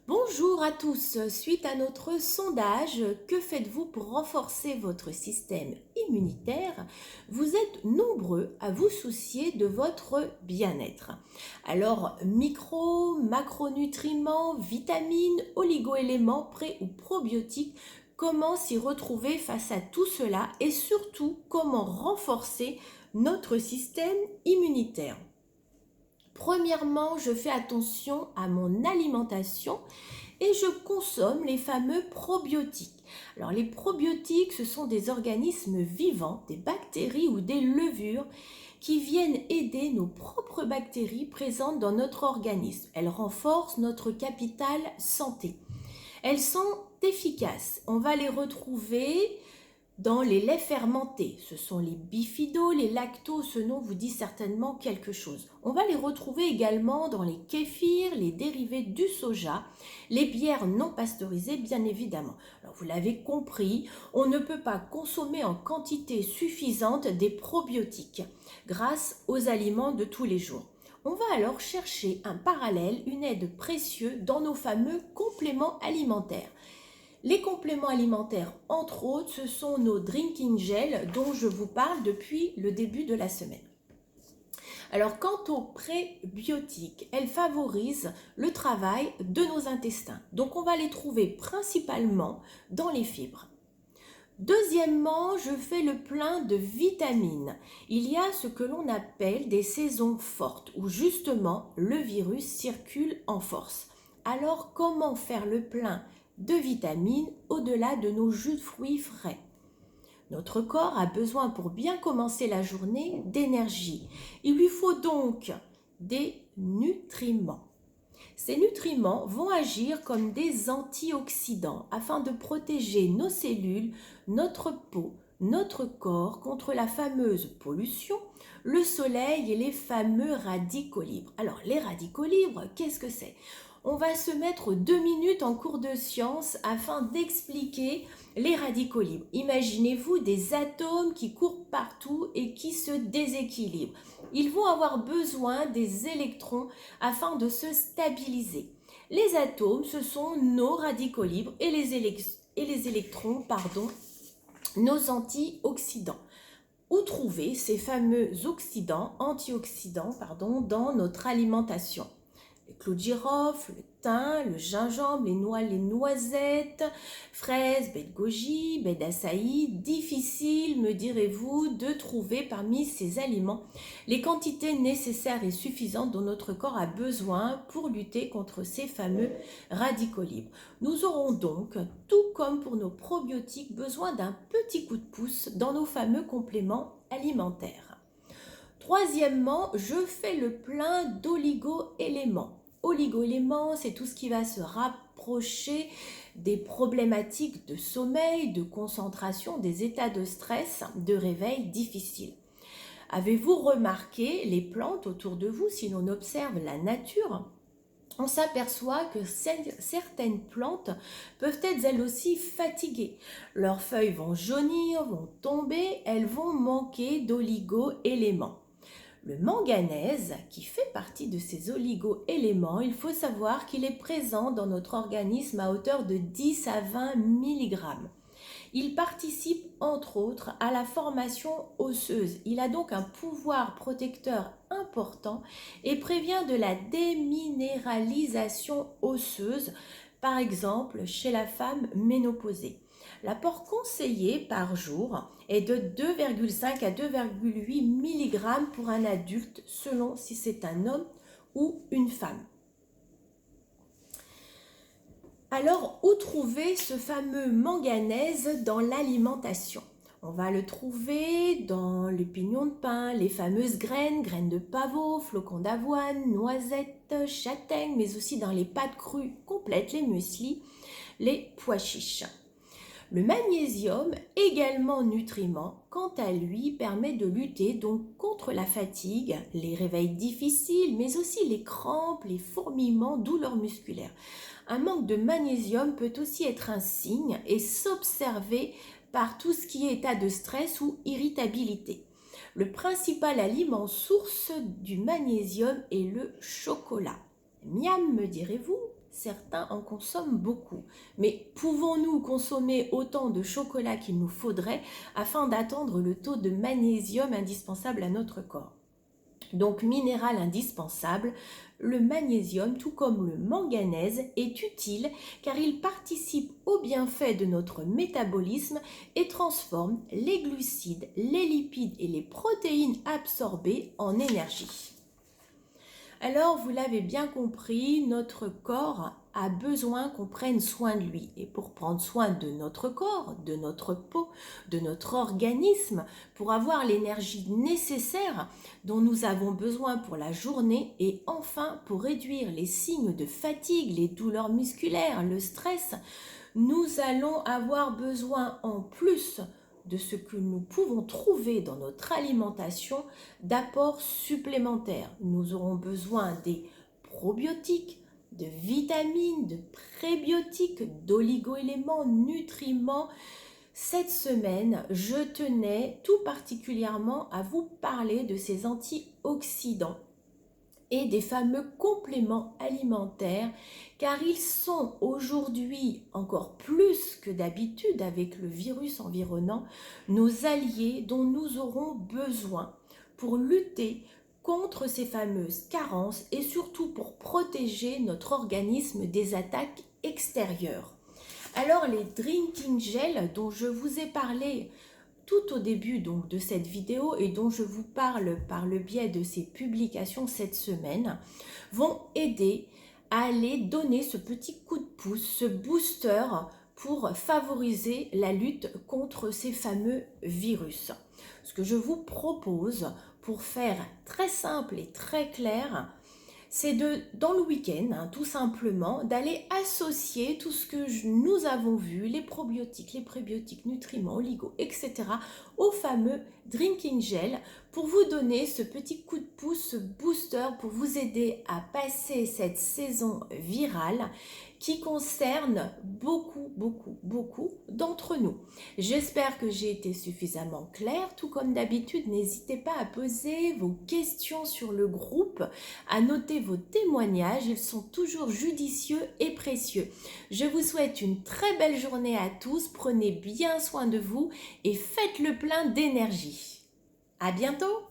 Bonjour à tous. Suite à notre sondage, que faites-vous pour renforcer votre système immunitaire? Vous êtes nombreux à vous soucier de votre bien-être. Alors, macronutriments, vitamines, oligoéléments, pré ou probiotiques, comment s'y retrouver face à tout cela et surtout comment renforcer notre système immunitaire? Premièrement, je fais attention à mon alimentation et je consomme les fameux probiotiques. Alors les probiotiques, ce sont des organismes vivants, des bactéries ou des levures qui viennent aider nos propres bactéries présentes dans notre organisme. Elles renforcent notre capital santé. Elles sont efficaces. On va les retrouver dans les laits fermentés. Ce sont les bifidos, les lactos, ce nom vous dit certainement quelque chose. On va les retrouver également dans les kéfirs, les dérivés du soja, les bières non pasteurisées bien évidemment. Alors vous l'avez compris, on ne peut pas consommer en quantité suffisante des probiotiques grâce aux aliments de tous les jours. On va alors chercher un parallèle, une aide précieuse dans nos fameux compléments alimentaires. Les compléments alimentaires, entre autres, ce sont nos drinking gel dont je vous parle depuis le début de la semaine. Alors, quant aux prébiotiques, elles favorisent le travail de nos intestins. Donc, on va les trouver principalement dans les fibres. Deuxièmement, je fais le plein de vitamines. Il y a ce que l'on appelle des saisons fortes, où justement le virus circule en force. Alors, comment faire le plein de vitamines au-delà de nos jus de fruits frais? Notre corps a besoin pour bien commencer la journée d'énergie. Il lui faut donc des nutriments. Ces nutriments vont agir comme des antioxydants afin de protéger nos cellules, notre peau, notre corps contre la fameuse pollution, le soleil et les fameux radicaux libres. Alors les radicaux libres, qu'est-ce que c'est? On va se mettre 2 minutes en cours de sciences afin d'expliquer les radicaux libres. Imaginez-vous des atomes qui courent partout et qui se déséquilibrent. Ils vont avoir besoin des électrons afin de se stabiliser. Les atomes, ce sont nos radicaux libres et les électrons, nos antioxydants. Où trouver ces fameux antioxydants dans notre alimentation? Les clous de girofle, le thym, le gingembre, les noix, les noisettes, fraises, baies de goji, baies d'açaï. Difficile, me direz-vous, de trouver parmi ces aliments les quantités nécessaires et suffisantes dont notre corps a besoin pour lutter contre ces fameux radicaux libres. Nous aurons donc, tout comme pour nos probiotiques, besoin d'un petit coup de pouce dans nos fameux compléments alimentaires. Troisièmement, je fais le plein d'oligo-éléments. Oligo-éléments, c'est tout ce qui va se rapprocher des problématiques de sommeil, de concentration, des états de stress, de réveil difficile. Avez-vous remarqué les plantes autour de vous? Si l'on observe la nature, on s'aperçoit que certaines plantes peuvent être elles aussi fatiguées. Leurs feuilles vont jaunir, vont tomber, elles vont manquer d'oligo-éléments. Le manganèse, qui fait partie de ces oligo-éléments, il faut savoir qu'il est présent dans notre organisme à hauteur de 10 à 20 mg. Il participe entre autres à la formation osseuse. Il a donc un pouvoir protecteur important et prévient de la déminéralisation osseuse, par exemple chez la femme ménopausée. L'apport conseillé par jour est de 2,5 à 2,8 mg pour un adulte selon si c'est un homme ou une femme. Alors, où trouver ce fameux manganèse dans l'alimentation? On va le trouver dans les pignons de pain, les fameuses graines de pavot, flocons d'avoine, noisettes, châtaignes, mais aussi dans les pâtes crues complètes, les mueslis, les pois chiches. Le magnésium, également nutriment, quant à lui, permet de lutter donc contre la fatigue, les réveils difficiles, mais aussi les crampes, les fourmillements, douleurs musculaires. Un manque de magnésium peut aussi être un signe et s'observer par tout ce qui est état de stress ou irritabilité. Le principal aliment source du magnésium est le chocolat. Miam, me direz-vous? Certains en consomment beaucoup. Mais pouvons-nous consommer autant de chocolat qu'il nous faudrait afin d'atteindre le taux de magnésium indispensable à notre corps? Donc, minéral indispensable, le magnésium, tout comme le manganèse, est utile car il participe au bienfait de notre métabolisme et transforme les glucides, les lipides et les protéines absorbées en énergie. Alors, vous l'avez bien compris, notre corps a besoin qu'on prenne soin de lui. Et pour prendre soin de notre corps, de notre peau, de notre organisme, pour avoir l'énergie nécessaire dont nous avons besoin pour la journée et enfin pour réduire les signes de fatigue, les douleurs musculaires, le stress, nous allons avoir besoin en plus de ce que nous pouvons trouver dans notre alimentation d'apports supplémentaires. Nous aurons besoin des probiotiques, de vitamines, de prébiotiques, d'oligo-éléments, nutriments. Cette semaine, je tenais tout particulièrement à vous parler de ces antioxydants et des fameux compléments alimentaires, car ils sont aujourd'hui encore plus que d'habitude avec le virus environnant, nos alliés dont nous aurons besoin pour lutter contre ces fameuses carences et surtout pour protéger notre organisme des attaques extérieures. Alors les drinking gels dont je vous ai parlé tout au début donc de cette vidéo et dont je vous parle par le biais de ces publications cette semaine vont aider à aller donner ce petit coup de pouce, ce booster pour favoriser la lutte contre ces fameux virus. Ce que je vous propose pour faire très simple et très clair, c'est dans le week-end, tout simplement, d'aller associer tout ce que nous avons vu, les probiotiques, les prébiotiques, nutriments, oligo, etc., au fameux drinking gel pour vous donner ce petit coup de pouce, ce booster pour vous aider à passer cette saison virale qui concerne beaucoup d'entre nous. J'espère que j'ai été suffisamment claire. Tout comme d'habitude, n'hésitez pas à poser vos questions sur le groupe, à noter vos témoignages. Ils sont toujours judicieux et précieux. Je vous souhaite une très belle journée à tous. Prenez bien soin de vous et faites le plein d'énergie. À bientôt!